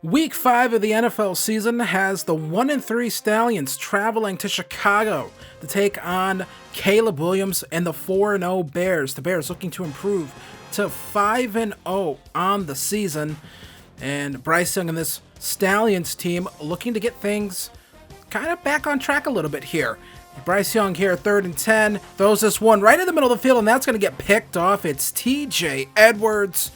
Week 5 of the NFL season has the 1-3 Stallions traveling to Chicago to take on Caleb Williams and the 4-0 Bears. The Bears looking to improve to 5-0 on the season. And Bryce Young and this Stallions team looking to get things kind of back on track a little bit here. Bryce Young here, 3rd and 10, throws this one right in the middle of the field, and that's going to get picked off. It's TJ Edwards.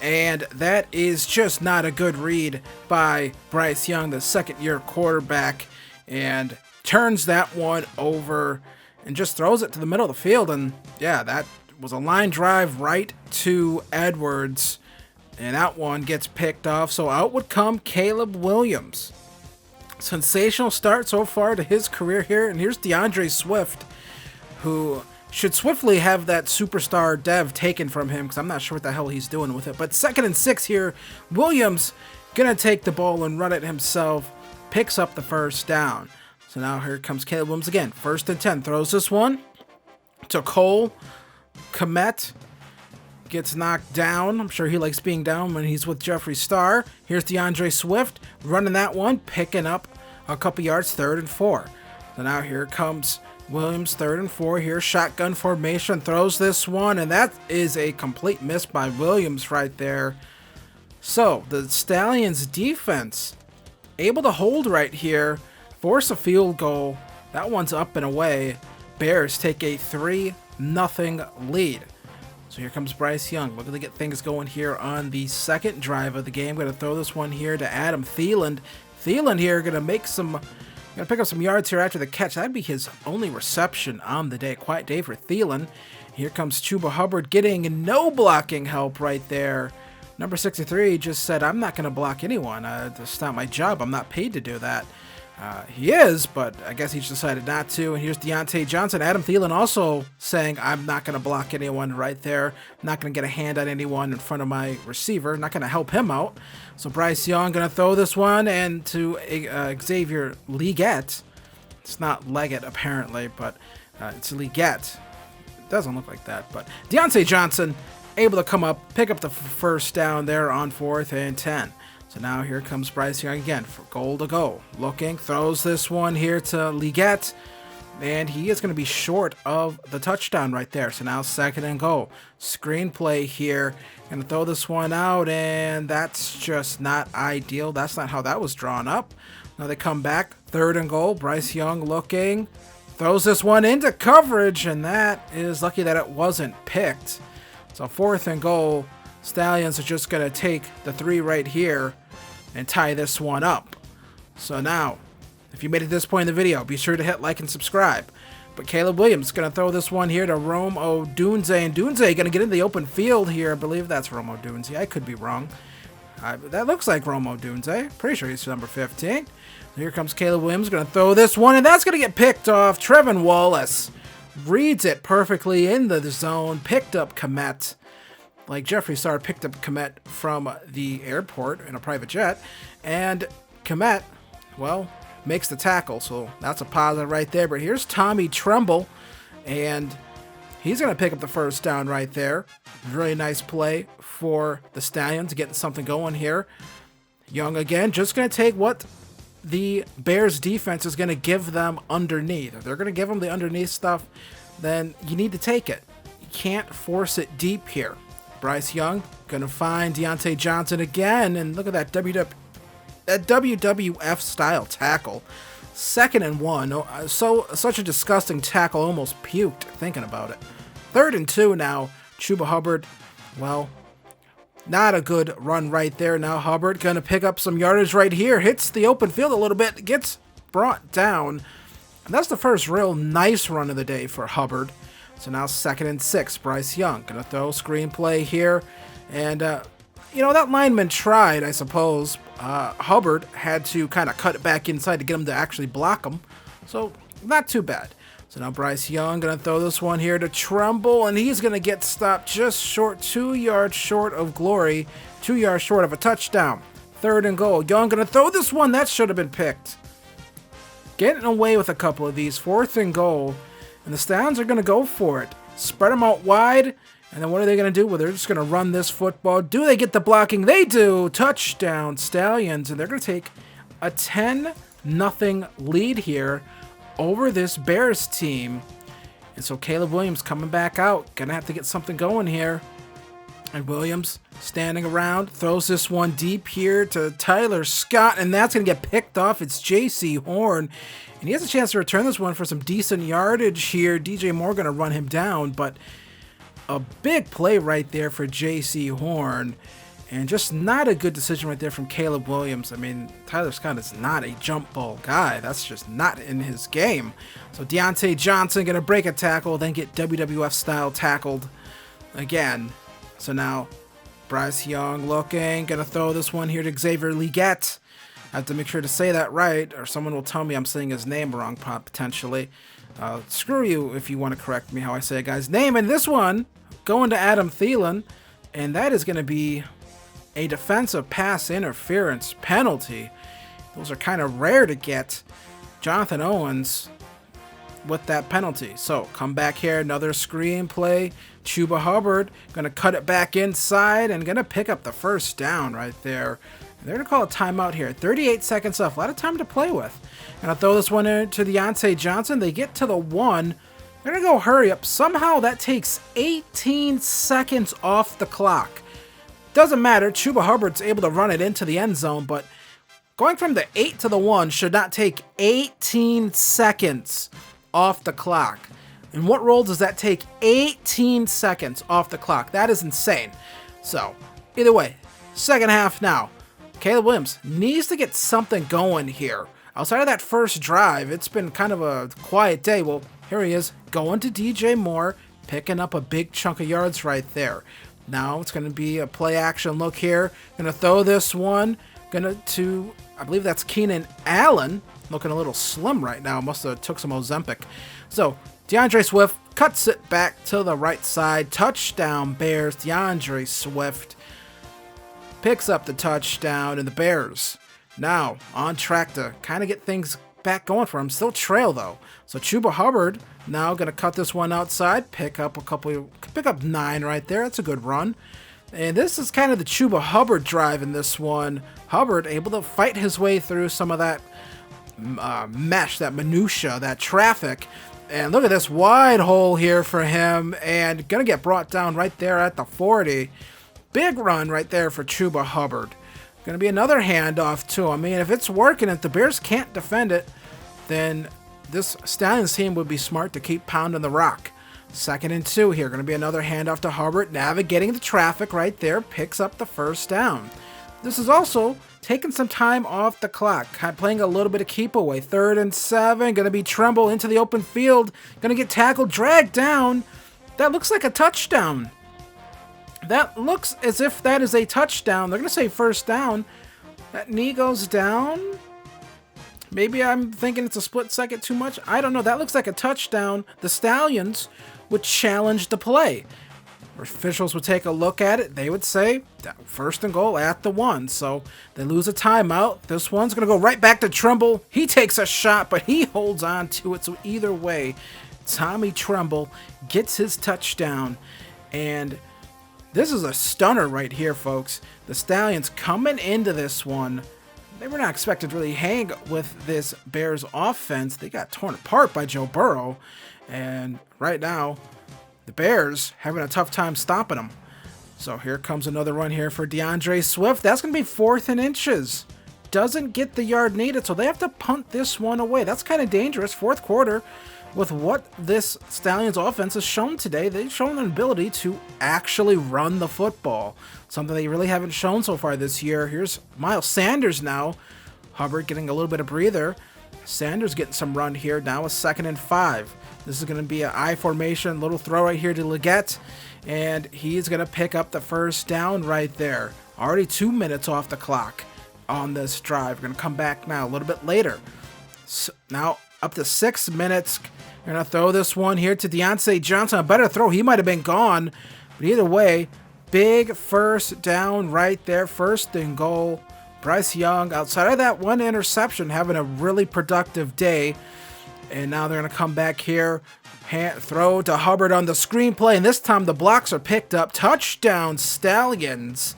And that is just not a good read by Bryce Young, the second-year quarterback, and turns that one over and just throws it to the middle of the field. And yeah, that was a line drive right to Edwards, and that one gets picked off. So out would come Caleb Williams. Sensational start so far to his career here. And here's DeAndre Swift, who should swiftly have that superstar dev taken from him, because I'm not sure what the hell he's doing with it. But 2nd and 6 here. Williams going to take the ball and run it himself. Picks up the first down. So now here comes Caleb Williams again. 1st and 10. Throws this one to Cole Kmet. Gets knocked down. I'm sure he likes being down when he's with Jeffree Star. Here's DeAndre Swift running that one. Picking up a couple yards. 3rd and 4. So now here comes Williams, 3rd and 4 here, shotgun formation, throws this one, and that is a complete miss by Williams right there. So the Stallions defense able to hold right here, force a field goal. That one's up and away. Bears take a 3-0 lead. So here comes Bryce Young, looking to get things going here on the second drive of the game. Going to throw this one here to Adam Thielen. Thielen here going to make some... Gonna pick up some yards here after the catch. That'd be his only reception on the day. Quiet day for Thielen. Here comes Chuba Hubbard getting no blocking help right there. Number 63 just said, I'm not going to block anyone. That's not my job. I'm not paid to do that. He is, but I guess he's decided not to. And here's Deontay Johnson. Adam Thielen also saying, I'm not going to block anyone right there. I'm not going to get a hand on anyone in front of my receiver. Not going to help him out. So Bryce Young going to throw this one, and to Xavier Legette. It's not Leggett apparently, but it's Legette. It doesn't look like that, but Deontay Johnson able to come up, pick up the first down there on 4th and 10. So now here comes Bryce Young again for goal to go. Looking, throws this one here to Legette, and he is going to be short of the touchdown right there. So now 2nd and goal. Screenplay here. Going to throw this one out, and that's just not ideal. That's not how that was drawn up. Now they come back. 3rd and goal. Bryce Young looking. Throws this one into coverage, and that is lucky that it wasn't picked. So 4th and goal. Stallions are just going to take the 3 right here and tie this one up. So now, if you made it to this point in the video, be sure to hit like and subscribe. But Caleb Williams is going to throw this one here to Rome Odunze, and Dunze going to get into the open field here. I believe that's Rome Odunze. I could be wrong. That looks like Rome Odunze. Pretty sure he's number 15. Here comes Caleb Williams, going to throw this one, and that's going to get picked off. Trevin Wallace reads it perfectly in the zone, picked up Kmet. Like Jeffree Star picked up Kmet from the airport in a private jet, and Kmet, well, makes the tackle, so that's a positive right there. But here's Tommy Tremble, and he's going to pick up the first down right there. Really nice play for the Stallions, getting something going here. Young again, just going to take what the Bears defense is going to give them underneath. If they're going to give them the underneath stuff, then you need to take it. You can't force it deep here. Bryce Young going to find Deontay Johnson again, and look at that WWF style tackle. 2nd and 1. Such a disgusting tackle, almost puked thinking about it. 3rd and 2 now. Chuba Hubbard, well, not a good run right there. Now Hubbard going to pick up some yardage right here. Hits the open field a little bit. Gets brought down. And that's the first real nice run of the day for Hubbard. So now 2nd and 6. Bryce Young going to throw screenplay here. And, that lineman tried, I suppose. Hubbard had to kind of cut it back inside to get him to actually block him. So not too bad. So now Bryce Young going to throw this one here to Tremble, and he's going to get stopped just short, 2 yards short of glory, 2 yards short of a touchdown. 3rd and goal. Young going to throw this one. That should have been picked. Getting away with a couple of these. 4th and goal. And the Stallions are going to go for it. Spread them out wide, And then what are they going to do? Well, they're just going to run this football. Do they get the blocking? They do. Touchdown, Stallions. And they're going to take a 10-0 lead here over this Bears team. And so Caleb Williams coming back out. Going to have to get something going here. And Williams standing around. Throws this one deep here to Tyler Scott. And that's going to get picked off. It's J.C. Horn. And he has a chance to return this one for some decent yardage here. DJ Moore going to run him down. But a big play right there for J.C. Horn. And just not a good decision right there from Caleb Williams. I mean, Tyler Scott is not a jump ball guy. That's just not in his game. So Deontay Johnson going to break a tackle, then get WWF style tackled again. So now Bryce Young looking, going to throw this one here to Xavier Legette. I have to make sure to say that right, or someone will tell me I'm saying his name wrong potentially. Screw you if you want to correct me how I say a guy's name. And this one going to Adam Thielen, and that is going to be a defensive pass interference penalty. Those are kind of rare to get. Jonathan Owens with that penalty. So come back here, another screen play. Chuba Hubbard going to cut it back inside and going to pick up the first down right there. And they're going to call a timeout here. 38 seconds left. A lot of time to play with. And I'll throw this one in to Deontay Johnson. They get to the 1. They're going to go hurry up. Somehow that takes 18 seconds off the clock. Doesn't matter. Chuba Hubbard's able to run it into the end zone, but going from the 8 to the 1 should not take 18 seconds off the clock. In what role does that take 18 seconds off the clock? That is insane. So, either way, second half now. Caleb Williams needs to get something going here. Outside of that first drive, it's been kind of a quiet day. Well, here he is, going to DJ Moore, picking up a big chunk of yards right there. Now it's going to be a play action look here. Going to throw this one. Going to, I believe that's Keenan Allen. Looking a little slim right now. Must have took some Ozempic. So DeAndre Swift cuts it back to the right side. Touchdown Bears. DeAndre Swift picks up the touchdown, and the Bears now on track to kind of get things back going for him. Still trail though. So Chuba Hubbard now going to cut this one outside, pick up 9 right there. That's a good run. And this is kind of the Chuba Hubbard drive in this one. Hubbard able to fight his way through some of that mesh, that minutia, that traffic. And look at this wide hole here for him, and going to get brought down right there at the 40. Big run right there for Chuba Hubbard. Going to be another handoff too. I mean, if it's working, if the Bears can't defend it, then this Stallions team would be smart to keep pounding the rock. 2nd and 2 here. Going to be another handoff to Hubbard. Navigating the traffic right there. Picks up the first down. This is also taking some time off the clock. Playing a little bit of keep away. 3rd and 7. Going to be Tremble into the open field. Going to get tackled. Dragged down. That looks like a touchdown. That looks as if that is a touchdown. They're going to say first down. That knee goes down. Maybe I'm thinking it's a split second too much. I don't know. That looks like a touchdown. The Stallions would challenge the play. Officials would take a look at it. They would say first and goal at the 1. So they lose a timeout. This one's going to go right back to Tremble. He takes a shot, but he holds on to it. So either way, Tommy Tremble gets his touchdown. And this is a stunner right here, folks. The Stallions coming into this one. They were not expected to really hang with this Bears offense. They got torn apart by Joe Burrow. And right now, the Bears having a tough time stopping them. So here comes another run here for DeAndre Swift. That's going to be 4th and inches. Doesn't get the yard needed, so they have to punt this one away. That's kind of dangerous. 4th quarter. With what this Stallions offense has shown today, they've shown an ability to actually run the football. Something they really haven't shown so far this year. Here's Miles Sanders now. Hubbard getting a little bit of breather. Sanders getting some run here. Now a 2nd and 5. This is going to be an I formation. Little throw right here to Legette. And he's going to pick up the first down right there. Already 2 minutes off the clock on this drive. We're going to come back now a little bit later. So now up to 6 minutes. We're going to throw this one here to Deontay Johnson. A better throw. He might have been gone. But either way, big first down right there. 1st and goal. Bryce Young, outside of that one interception, having a really productive day. And now they're going to come back here. Throw to Hubbard on the screenplay. And this time the blocks are picked up. Touchdown Stallions.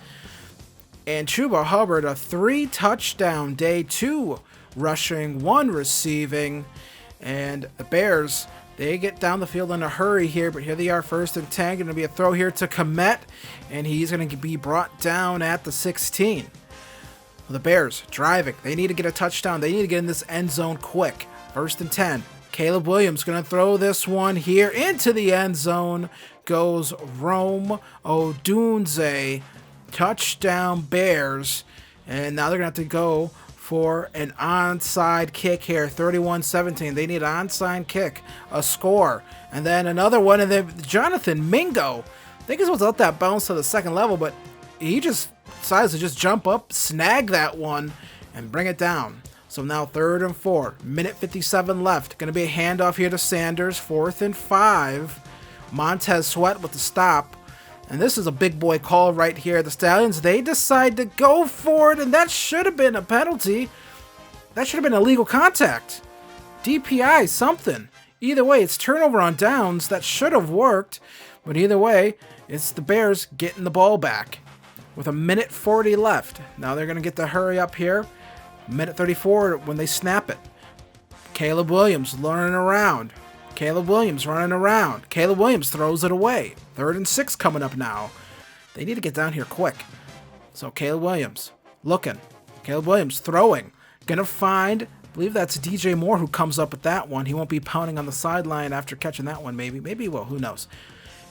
And Chuba Hubbard, a 3-touchdown day, 2 rushing, 1 receiving. And the Bears, they get down the field in a hurry here. But here they are, 1st and 10. Going to be a throw here to Komet. And he's going to be brought down at the 16. The Bears driving. They need to get a touchdown. They need to get in this end zone quick. 1st and 10. Caleb Williams going to throw this one here into the end zone. Goes Rome Odunze. Touchdown Bears. And now they're going to have to go for an onside kick here. 31-17. They need an onside kick. A score. And then another one. And then Jonathan Mingo. I think he's supposed to let that bounce to the second level, but he just decides to just jump up, snag that one, and bring it down. So now 3rd and 4. Minute 57 left. Going to be a handoff here to Sanders. 4th and 5. Montez Sweat with the stop. And this is a big boy call right here. The Stallions, they decide to go for it, and that should have been a penalty. That should have been illegal contact. DPI, something. Either way, it's turnover on downs. That should have worked. But either way, it's the Bears getting the ball back with a minute 40 left. Now they're going to get to hurry up here. Minute 34 when they snap it. Caleb Williams running around. Caleb Williams running around. Caleb Williams throws it away. 3rd and 6 coming up now. They need to get down here quick. So Caleb Williams looking. Caleb Williams throwing. Gonna find, I believe that's DJ Moore who comes up with that one. He won't be pounding on the sideline after catching that one, maybe. Maybe he will, who knows.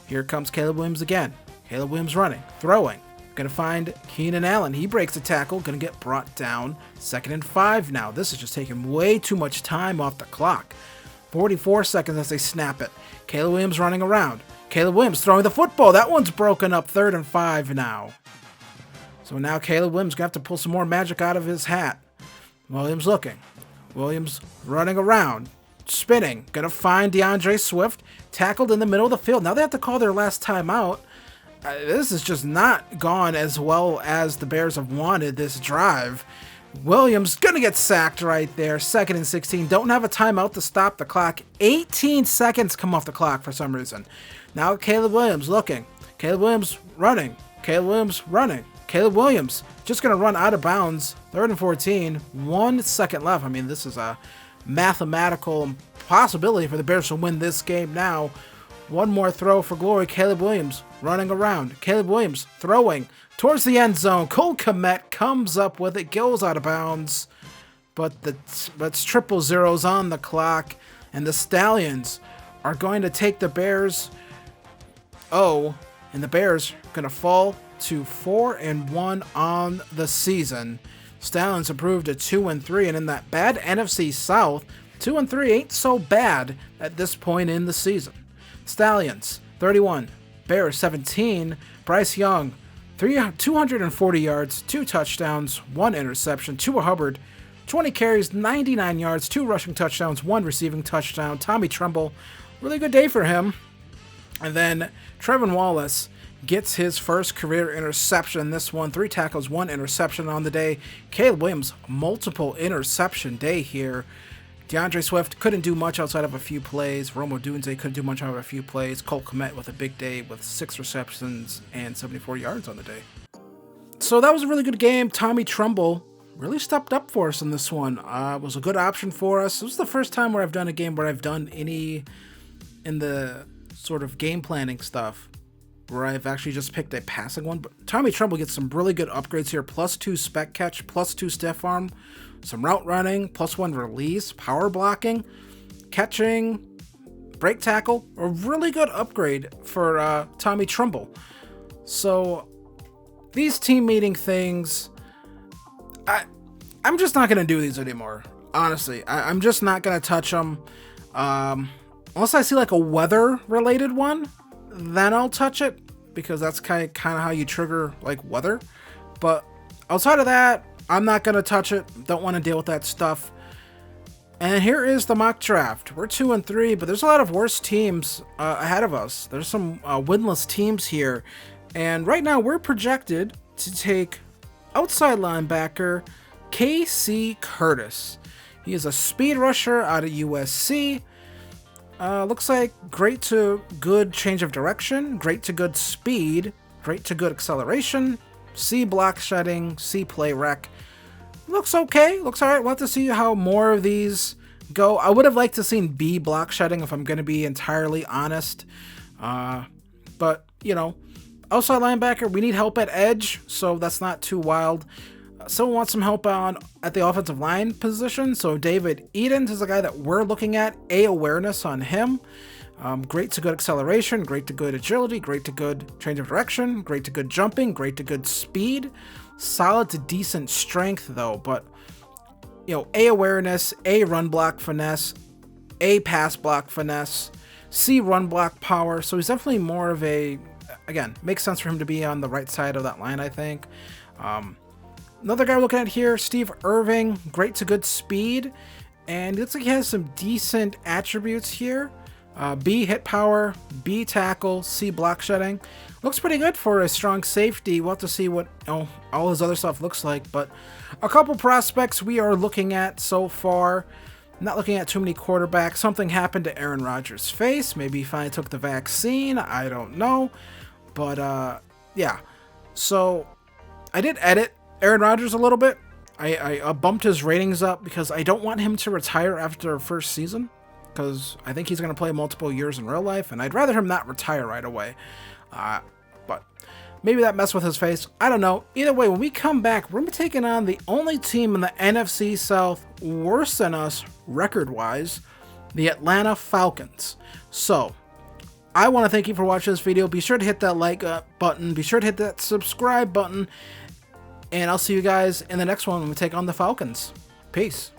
Here comes Caleb Williams again. Caleb Williams running, throwing. Gonna find Keenan Allen. He breaks the tackle. Gonna get brought down. 2nd and 5 now. This is just taking way too much time off the clock. 44 seconds as they snap it. Caleb Williams running around. Caleb Williams throwing the football. That one's broken up. 3rd and 5 now. So now Caleb Williams gonna have to pull some more magic out of his hat. Williams looking. Williams running around. Spinning. Gonna find DeAndre Swift. Tackled in the middle of the field. Now they have to call their last timeout. This has just not gone as well as the Bears have wanted this drive. Williams gonna get sacked right there. 2nd and 16. Don't have a timeout to stop the clock. 18 seconds come off the clock for some reason. Now Caleb Williams looking. Caleb Williams running. Caleb Williams running. Caleb Williams just gonna run out of bounds. 3rd and 14. 1 second left. I mean, this is a mathematical possibility for the Bears to win this game now. One more throw for glory. Caleb Williams running around. Caleb Williams throwing towards the end zone. Cole Kmet comes up with it, goes out of bounds. But it's triple zeros on the clock. And the Stallions are going to take the Bears. And the Bears are going to fall to 4-1 on the season. Stallions improved to 2-3. And in that bad NFC South, 2-3 ain't so bad at this point in the season. Stallions, 31. Bears, 17. Bryce Young, 240 yards, 2 touchdowns, 1 interception. Chuba Hubbard, 20 carries, 99 yards, 2 rushing touchdowns, 1 receiving touchdown. Tommy Tremble, really good day for him. And then Trevin Wallace gets his first career interception. This one, 3 tackles, 1 interception on the day. Caleb Williams, multiple interception day here. DeAndre Swift couldn't do much outside of a few plays. Romo Dunze couldn't do much out of a few plays. Cole Kmet with a big day with 6 receptions and 74 yards on the day. So that was a really good game. Tommy Tremble really stepped up for us in this one. Was a good option for us. This was the first time where I've done a game where I've done any in the sort of game planning stuff where I've actually just picked a passing one. But Tommy Tremble gets some really good upgrades here. +2 spec catch, +2 stiff arm, some route running, +1 release, power blocking, catching, break tackle. A really good upgrade for Tommy Tremble. So these team meeting things, I'm just not going to do these anymore. Honestly, I'm just not going to touch them. Unless I see like a weather related one, then I'll touch it, because that's kind of how you trigger like weather. But outside of that, I'm not going to touch it. Don't want to deal with that stuff. And here is the mock draft. We're 2-3, but there's a lot of worse teams ahead of us. There's some winless teams here. And right now we're projected to take outside linebacker K.C. Curtis. He is a speed rusher out of USC. Looks like great to good change of direction, great to good speed, great to good acceleration, C block shedding, C play rec. Looks okay, looks alright. We'll have to see how more of these go. I would have liked to seen B block shedding if I'm going to be entirely honest. But, you know, outside linebacker, we need help at edge, so that's not too wild. Someone wants some help at the offensive line position, so David Edens is a guy that we're looking at. Awareness on him. Great to good acceleration, great to good agility, great to good change of direction, great to good jumping, great to good speed. Solid to decent strength, though, but, you know, A awareness, A run block finesse, A pass block finesse, C run block power, so he's definitely more of a, again, makes sense for him to be on the right side of that line, I think. Another guy we're looking at here, Steve Irving, great to good speed, and it looks like he has some decent attributes here. B hit power, B tackle, C block shedding. Looks pretty good for a strong safety. We'll have to see what all his other stuff looks like, but a couple prospects we are looking at so far. Not looking at too many quarterbacks. Something happened to Aaron Rodgers' face. Maybe he finally took the vaccine. I don't know. But, yeah. So, I did edit Aaron Rodgers a little bit. I bumped his ratings up because I don't want him to retire after first season, because I think he's going to play multiple years in real life, and I'd rather him not retire right away. But maybe that messed with his face. I don't know. Either way, when we come back, we're going to be taking on the only team in the NFC South worse than us record-wise, the Atlanta Falcons. So, I want to thank you for watching this video. Be sure to hit that like button. Be sure to hit that subscribe button. And I'll see you guys in the next one when we take on the Falcons. Peace.